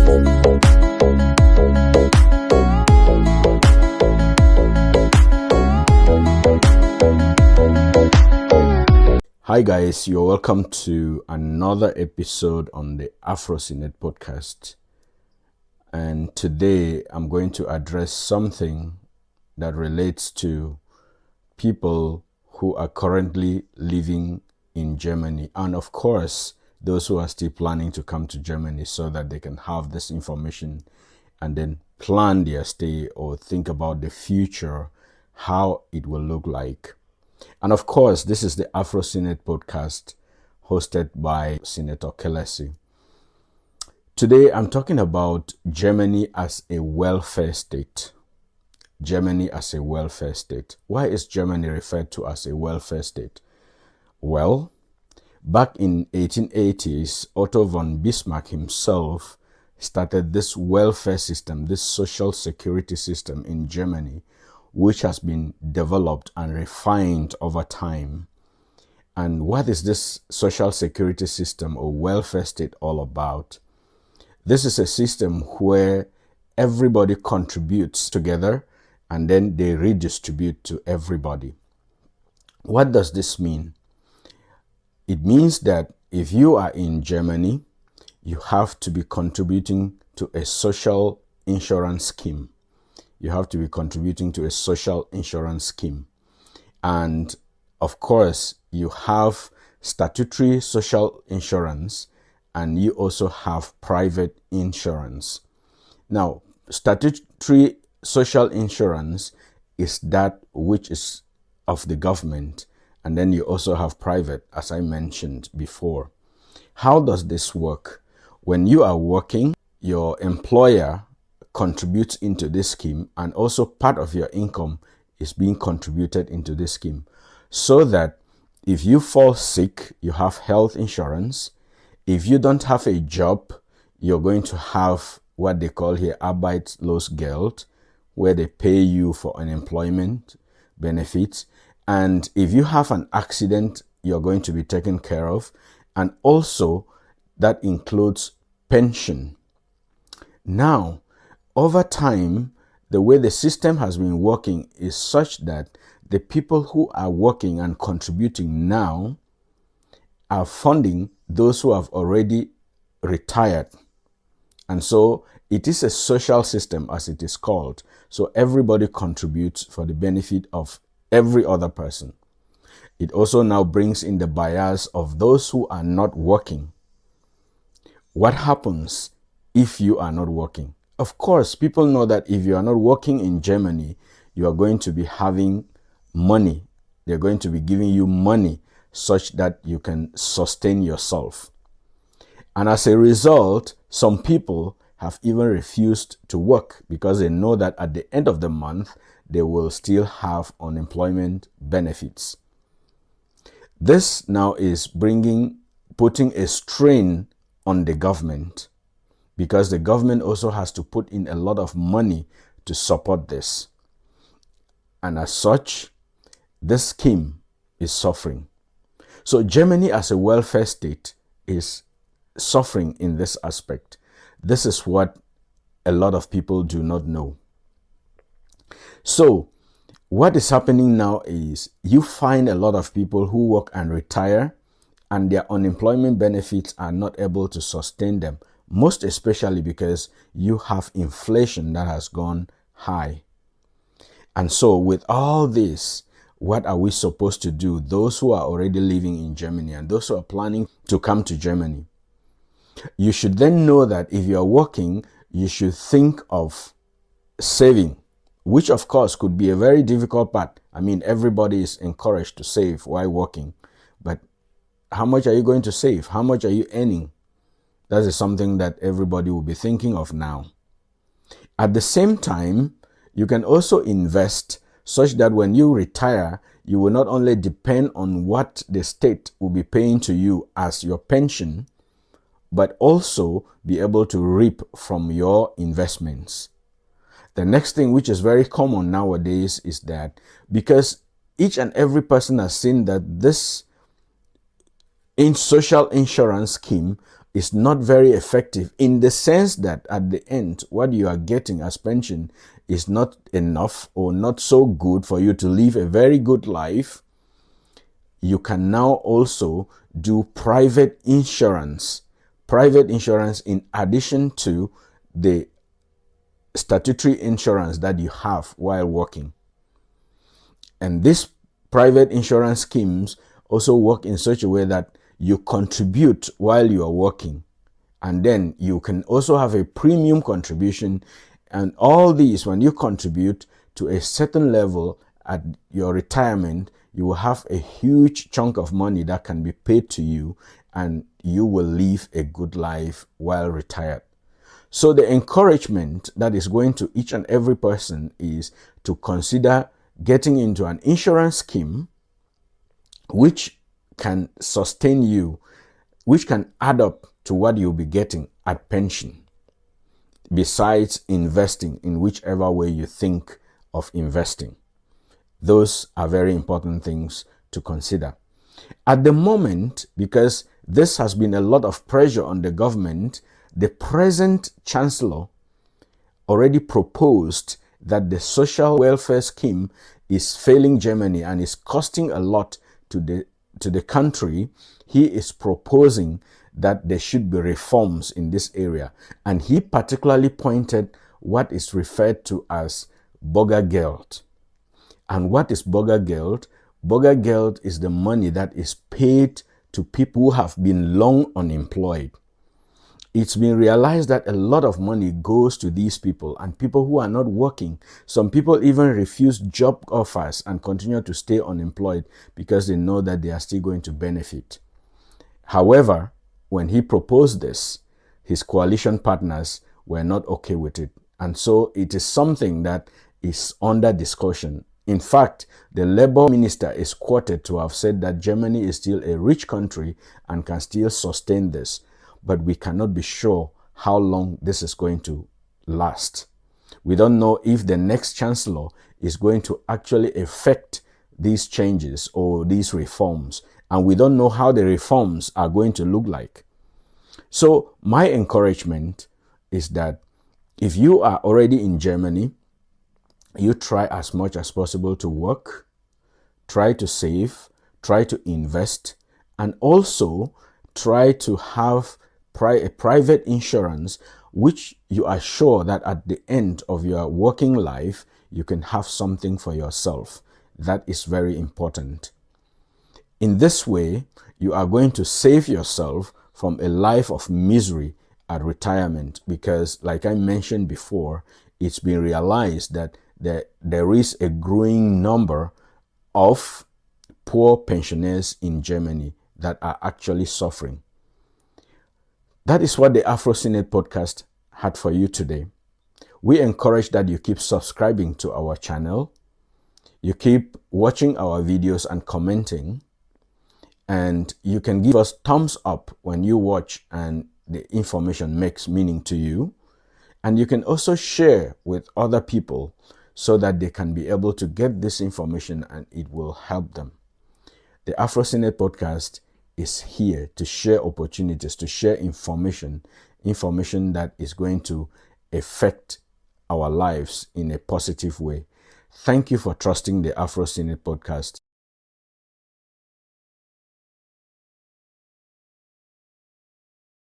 Hi guys, you're welcome to another episode on the AfroCinet podcast. And today I'm going to address something that relates to people who are currently living in Germany, and of course those who are still planning to come to Germany, so that they can have this information and then plan their stay or think about the future, how it will look like. And of course, this is the AfroCinet podcast hosted by Senator Kelesi. Today, I'm talking about Germany as a welfare state. Germany as a welfare state. Why is Germany referred to as a welfare state? Well, back in 1880s, Otto von Bismarck himself started this welfare system, this social security system in Germany, which has been developed and refined over time. And what is this social security system or welfare state all about? This is a system where everybody contributes together and then they redistribute to everybody. What does this mean? It means that if you are in Germany, you have to be contributing to a social insurance scheme. You have to be contributing to a social insurance scheme. And of course, you have statutory social insurance and you also have private insurance. Now, statutory social insurance is that which is of the government, and then you also have private, as I mentioned before. How does this work? When you are working, your employer contributes into this scheme, and also part of your income is being contributed into this scheme, so that if you fall sick, you have health insurance. If you don't have a job, you're going to have what they call here Arbeitslosengeld, where they pay you for unemployment benefits. And if you have an accident, you're going to be taken care of. And also that includes pension. Now, over time, the way the system has been working is such that the people who are working and contributing now are funding those who have already retired. And so it is a social system, as it is called. So everybody contributes for the benefit of every other person. It also now brings in the bias of those who are not working. What happens if you are not working? Of course, people know that if you are not working in Germany, you are going to be having money. They're going to be giving you money such that you can sustain yourself. And as a result, some people have even refused to work because they know that at the end of the month, they will still have unemployment benefits. This now is putting a strain on the government, because the government also has to put in a lot of money to support this. And as such, this scheme is suffering. So Germany as a welfare state is suffering in this aspect. This is what a lot of people do not know. So what is happening now is you find a lot of people who work and retire, and their unemployment benefits are not able to sustain them. Most especially because you have inflation that has gone high. And so with all this, what are we supposed to do? Those who are already living in Germany and those who are planning to come to Germany. You should then know that if you are working, you should think of saving, which of course could be a very difficult part. I mean, everybody is encouraged to save while working. But how much are you going to save? How much are you earning? That is something that everybody will be thinking of now. At the same time, you can also invest such that when you retire, you will not only depend on what the state will be paying to you as your pension, but also be able to reap from your investments. The next thing, which is very common nowadays, is that because each and every person has seen that this social insurance scheme is not very effective, in the sense that at the end, what you are getting as pension is not enough or not so good for you to live a very good life, you can now also do private insurance. Private insurance in addition to the statutory insurance that you have while working. And these private insurance schemes also work in such a way that you contribute while you are working. And then you can also have a premium contribution. And all these, when you contribute to a certain level at your retirement, you will have a huge chunk of money that can be paid to you, and you will live a good life while retired. So the encouragement that is going to each and every person is to consider getting into an insurance scheme which can sustain you, which can add up to what you'll be getting at pension, besides investing in whichever way you think of investing. Those are very important things to consider. At the moment, because this has been a lot of pressure on the government, the present chancellor already proposed that the social welfare scheme is failing Germany and is costing a lot to the country. He is proposing that there should be reforms in this area. And he particularly pointed what is referred to as Bürgergeld. And what is Bürgergeld? Bürgergeld is the money that is paid to people who have been long unemployed. It's been realized that a lot of money goes to these people and people who are not working. Some people even refuse job offers and continue to stay unemployed because they know that they are still going to benefit. However, when he proposed this, his coalition partners were not okay with it. And so it is something that is under discussion. In fact, the Labour minister is quoted to have said that Germany is still a rich country and can still sustain this. But we cannot be sure how long this is going to last. We don't know if the next chancellor is going to actually effect these changes or these reforms. And we don't know how the reforms are going to look like. So my encouragement is that if you are already in Germany, you try as much as possible to work, try to save, try to invest, and also try to have a private insurance which you are sure that at the end of your working life, you can have something for yourself. That is very important. In this way, you are going to save yourself from a life of misery at retirement, because like I mentioned before, it's been realized that there is a growing number of poor pensioners in Germany that are actually suffering. That is what the AfroCine podcast had for you today. We encourage that you keep subscribing to our channel, you keep watching our videos and commenting, and you can give us thumbs up when you watch and the information makes meaning to you. And you can also share with other people so that they can be able to get this information and it will help them. The AfroCine podcast is here to share opportunities, to share information that is going to affect our lives in a positive way. Thank you for trusting the AfroCine podcast.